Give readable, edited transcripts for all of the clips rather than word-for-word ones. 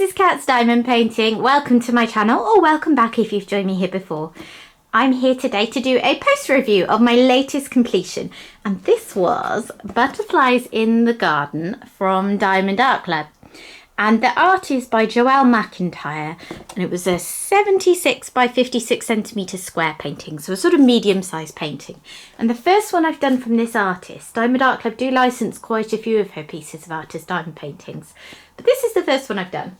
is Cat's Diamond Painting. Welcome to my channel, or welcome back if you've joined me here before. I'm here today to do a post review of my latest completion, and this was Butterflies in the Garden from Diamond Art Club. And the art is by Joelle McIntyre, and it was a 76 by 56 centimetre square painting, so a sort of medium-sized painting. And the first one I've done from this artist. Diamond Art Club do license quite a few of her pieces of art as diamond paintings, but this is the first one I've done.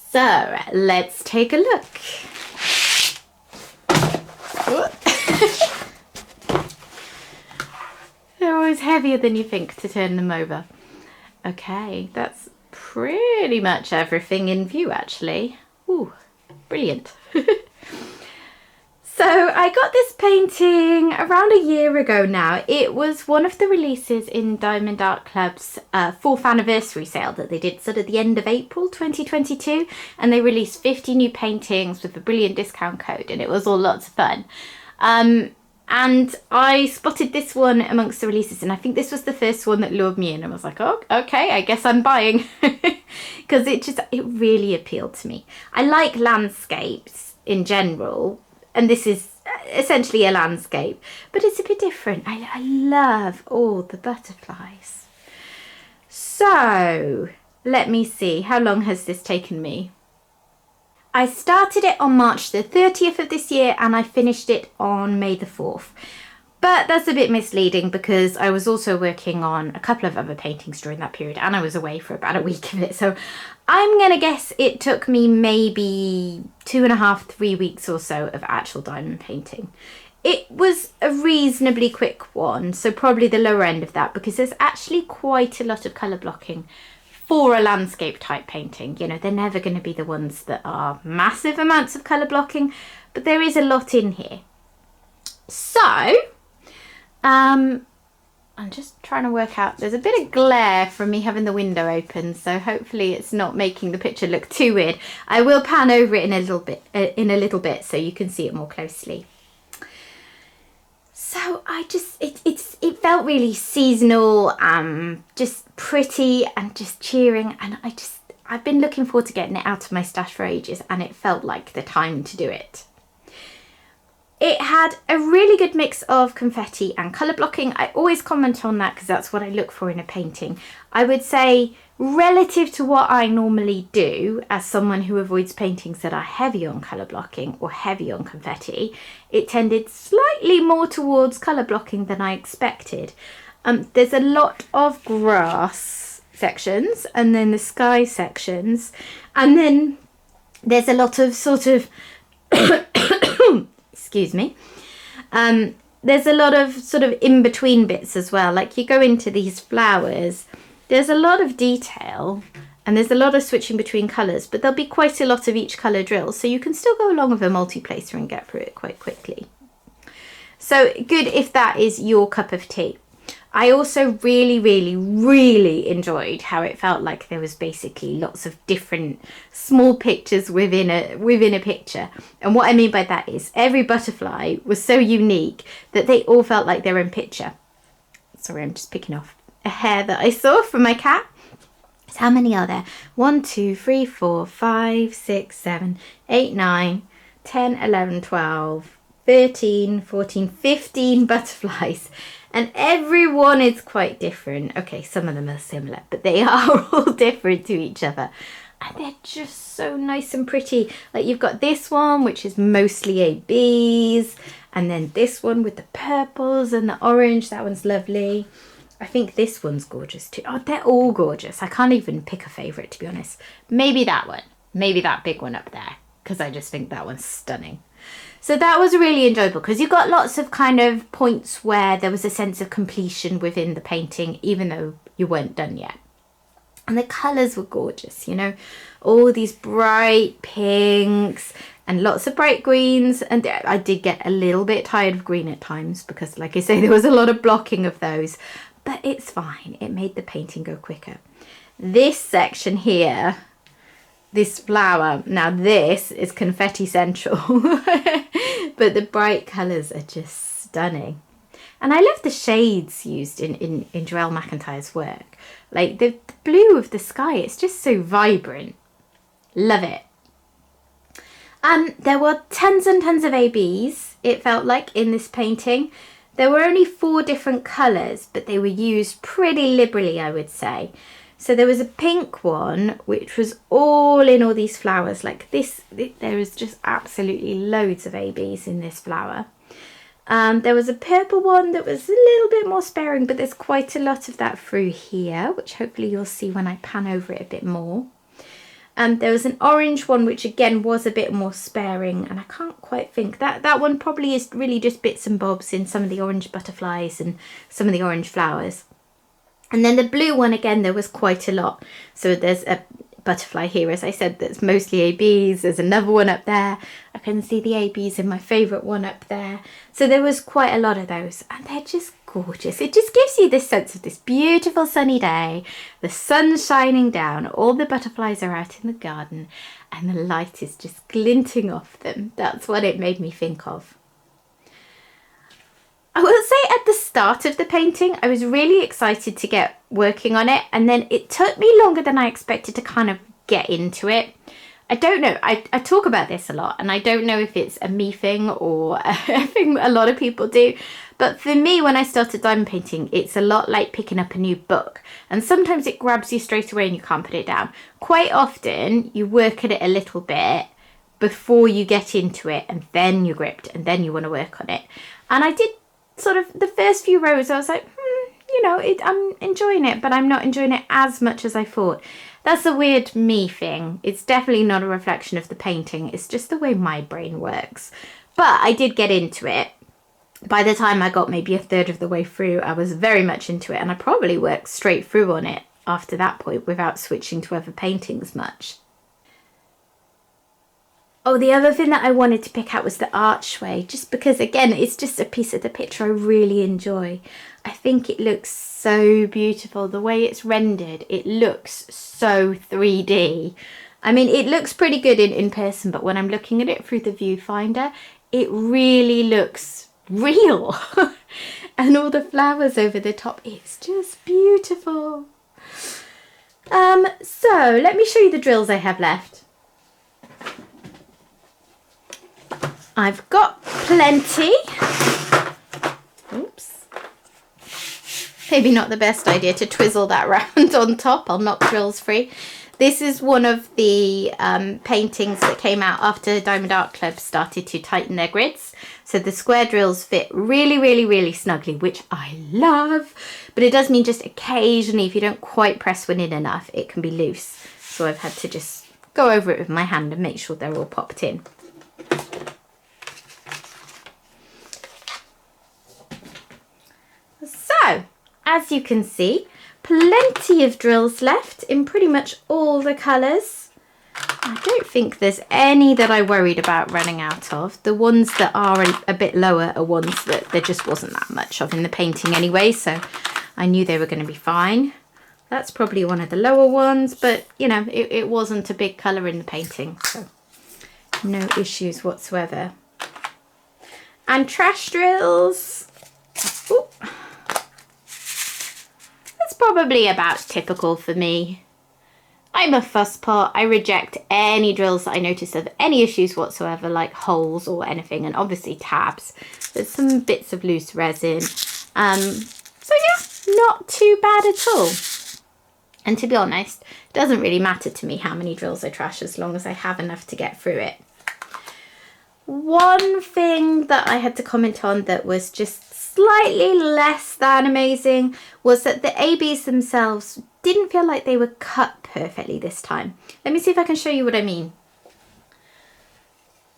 So let's take a look. They're always heavier than you think to turn them over. Okay, that's pretty much everything in view actually. Ooh, brilliant. So I got this painting around a year ago now. It was one of the releases in Diamond Art Club's 4th anniversary sale that they did sort of the end of April 2022, and they released 50 new paintings with a brilliant discount code, and it was all lots of fun. And I spotted this one amongst the releases, and I think this was the first one that lured me in. I was like, oh, okay, I guess I'm buying. Because it really appealed to me. I like landscapes in general, and this is essentially a landscape, but it's a bit different. I love all the butterflies. So, let me see, how long has this taken me? I started it on March the 30th of this year, and I finished it on May the 4th. But that's a bit misleading because I was also working on a couple of other paintings during that period, and I was away for about a week of it. So I'm going to guess it took me maybe 2.5, 3 weeks or so of actual diamond painting. It was a reasonably quick one, so probably the lower end of that, because there's actually quite a lot of colour blocking for a landscape type painting. You know, they're never going to be the ones that are massive amounts of colour blocking, but there is a lot in here. So, I'm just trying to work out, there's a bit of glare from me having the window open, so hopefully it's not making the picture look too weird. I will pan over it in a little bit so you can see it more closely. So it felt really seasonal, just pretty and just cheering, and I've been looking forward to getting it out of my stash for ages, and it felt like the time to do it. It had a really good mix of confetti and colour blocking. I always comment on that because that's what I look for in a painting. I would say relative to what I normally do as someone who avoids paintings that are heavy on colour blocking or heavy on confetti, it tended slightly more towards colour blocking than I expected. There's a lot of grass sections, and then the sky sections, and then there's a lot of sort of excuse me, there's a lot of sort of in-between bits as well. Like you go into these flowers, there's a lot of detail and there's a lot of switching between colours, but there'll be quite a lot of each colour drill, so you can still go along with a multi-placer and get through it quite quickly. So good if that is your cup of tea. I also really enjoyed how it felt like there was basically lots of different small pictures within a picture. And what I mean by that is every butterfly was so unique that they all felt like their own picture. Sorry, I'm just picking off a hair that I saw from my cat. So how many are there? 1, 2, 3, 4, 5, 6, 7, 8, 9, 10, 11, 12, 13, 14, 15 butterflies. And every one is quite different. Okay, some of them are similar, but they are all different to each other. And they're just so nice and pretty. Like you've got this one, which is mostly ABs. And then this one with the purples and the orange. That one's lovely. I think this one's gorgeous too. Oh, they're all gorgeous. I can't even pick a favourite, to be honest. Maybe that one. Maybe that big one up there, because I just think that one's stunning. So that was really enjoyable because you got lots of kind of points where there was a sense of completion within the painting, even though you weren't done yet. And the colours were gorgeous, you know, all these bright pinks and lots of bright greens. And I did get a little bit tired of green at times because, like I say, there was a lot of blocking of those, but it's fine. It made the painting go quicker. This section here, this flower, now this is confetti central, but the bright colours are just stunning. And I love the shades used in Joelle McIntyre's work. Like the blue of the sky, it's just so vibrant. Love it. There were tons and tons of ABs, it felt like, in this painting. There were only 4 different colours, but they were used pretty liberally, I would say. So there was a pink one, which was all in all these flowers like this. There was just absolutely loads of ABs in this flower. There was a purple one that was a little bit more sparing, but there's quite a lot of that through here, which hopefully you'll see when I pan over it a bit more. There was an orange one, which again was a bit more sparing, and I can't quite think. That one probably is really just bits and bobs in some of the orange butterflies and some of the orange flowers. And then the blue one, again, there was quite a lot. So there's a butterfly here, as I said, that's mostly ABs. There's another one up there. I can see the ABs in my favourite one up there. So there was quite a lot of those, and they're just gorgeous. It just gives you this sense of this beautiful sunny day, the sun's shining down, all the butterflies are out in the garden, and the light is just glinting off them. That's what it made me think of. I will say at the start of the painting, I was really excited to get working on it, and then it took me longer than I expected to kind of get into it. I don't know, I talk about this a lot, and I don't know if it's a me thing or a thing a lot of people do, but for me, when I started diamond painting, it's a lot like picking up a new book, and sometimes it grabs you straight away and you can't put it down. Quite often, you work at it a little bit before you get into it, and then you're gripped, and then you want to work on it. And I did sort of the first few rows, I was like, you know, I'm enjoying it, but I'm not enjoying it as much as I thought. That's a weird me thing. It's definitely not a reflection of the painting. It's just the way my brain works. But I did get into it. By the time I got maybe a third of the way through, I was very much into it, and I probably worked straight through on it after that point without switching to other paintings much. Oh, the other thing that I wanted to pick out was the archway, just because, again, it's just a piece of the picture I really enjoy. I think it looks so beautiful. The way it's rendered, it looks so 3D. I mean, it looks pretty good in person, but when I'm looking at it through the viewfinder, it really looks real. And all the flowers over the top, it's just beautiful. So let me show you the drills I have left. I've got plenty. Oops. Maybe not the best idea to twizzle that round on top. I'll knock drills free. This is one of the paintings that came out after Diamond Art Club started to tighten their grids. So the square drills fit really, really, really snugly, which I love. But it does mean just occasionally, if you don't quite press one in enough, it can be loose. So I've had to just go over it with my hand and make sure they're all popped in. So, as you can see, plenty of drills left in pretty much all the colours. I don't think there's any that I worried about running out of. The ones that are a bit lower are ones that there just wasn't that much of in the painting anyway, so I knew they were going to be fine. That's probably one of the lower ones, but you know, it wasn't a big colour in the painting, so no issues whatsoever. And trash drills. Ooh. Probably about typical for me. I'm a fusspot. I reject any drills that I notice have any issues whatsoever, like holes or anything, and obviously tabs. There's some bits of loose resin. So yeah, not too bad at all. And to be honest, it doesn't really matter to me how many drills I trash as long as I have enough to get through it. One thing that I had to comment on that was just slightly less than amazing was that the ABs themselves didn't feel like they were cut perfectly this time. Let me see if I can show you what I mean.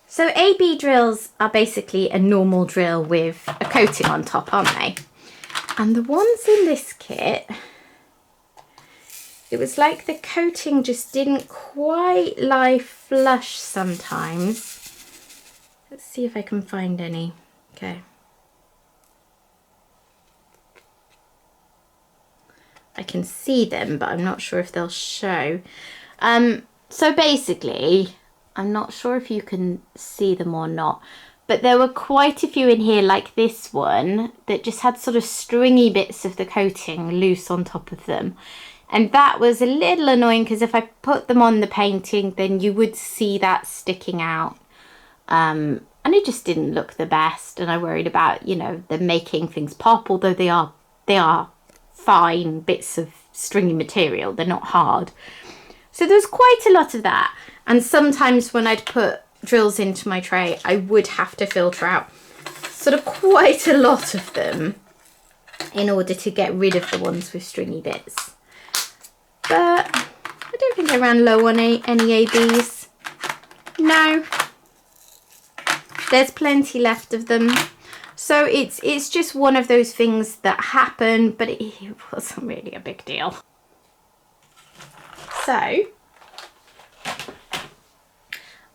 So AB drills are basically a normal drill with a coating on top, aren't they? And the ones in this kit, it was like the coating just didn't quite lie flush sometimes. Let's see if I can find any. Okay. I can see them, but I'm not sure if they'll show. So basically, I'm not sure if you can see them or not, But there were quite a few in here, like this one, that just had sort of stringy bits of the coating loose on top of them. And that was a little annoying because if I put them on the painting, then you would see that sticking out. And it just didn't look the best. And I worried about, you know, them making things pop, although they are fine bits of stringy material. They're not hard. So there's quite a lot of that. And sometimes when I'd put drills into my tray, I would have to filter out sort of quite a lot of them in order to get rid of the ones with stringy bits. But I don't think I ran low on any ABs. No. There's plenty left of them. So it's just one of those things that happen, but it wasn't really a big deal. So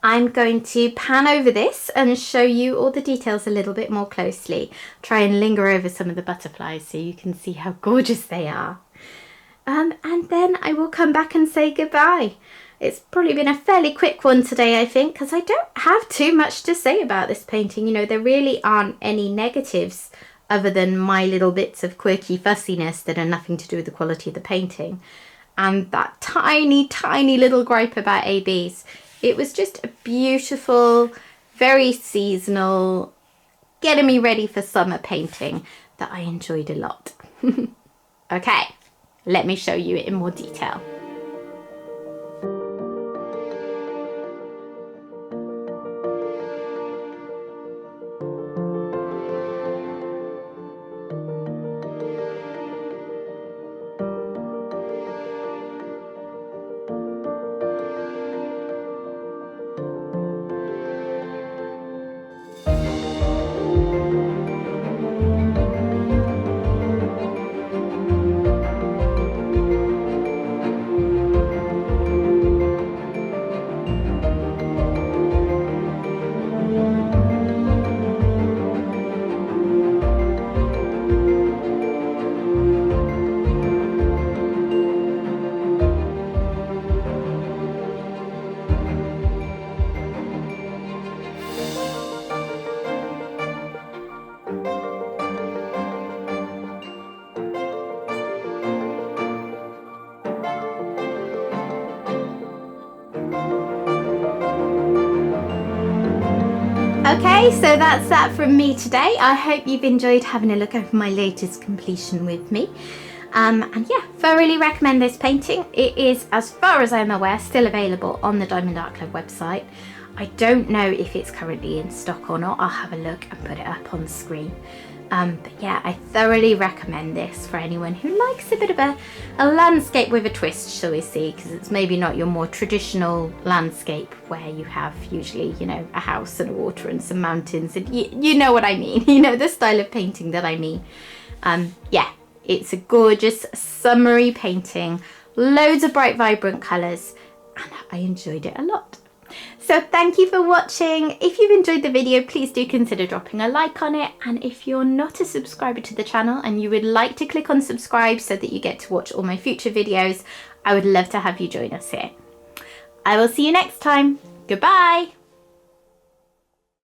I'm going to pan over this and show you all the details a little bit more closely. Try and linger over some of the butterflies so you can see how gorgeous they are. And then I will come back and say goodbye. It's probably been a fairly quick one today, I think, because I don't have too much to say about this painting. You know, there really aren't any negatives other than my little bits of quirky fussiness that are nothing to do with the quality of the painting. And that tiny, tiny little gripe about ABs. It was just a beautiful, very seasonal, getting me ready for summer painting that I enjoyed a lot. Okay, let me show you it in more detail. Okay, so that's that from me today. I hope you've enjoyed having a look over my latest completion with me. And yeah, thoroughly recommend this painting. It is, as far as I'm aware, still available on the Diamond Art Club website. I don't know if it's currently in stock or not. I'll have a look and put it up on the screen. But yeah, I thoroughly recommend this for anyone who likes a bit of a landscape with a twist, shall we see, because it's maybe not your more traditional landscape where you have usually, you know, a house and a water and some mountains, and you know what I mean, you know the style of painting that I mean. Yeah, it's a gorgeous summery painting, loads of bright vibrant colours, and I enjoyed it a lot. So thank you for watching. If you've enjoyed the video, please do consider dropping a like on it. And if you're not a subscriber to the channel and you would like to click on subscribe so that you get to watch all my future videos, I would love to have you join us here. I will see you next time. Goodbye.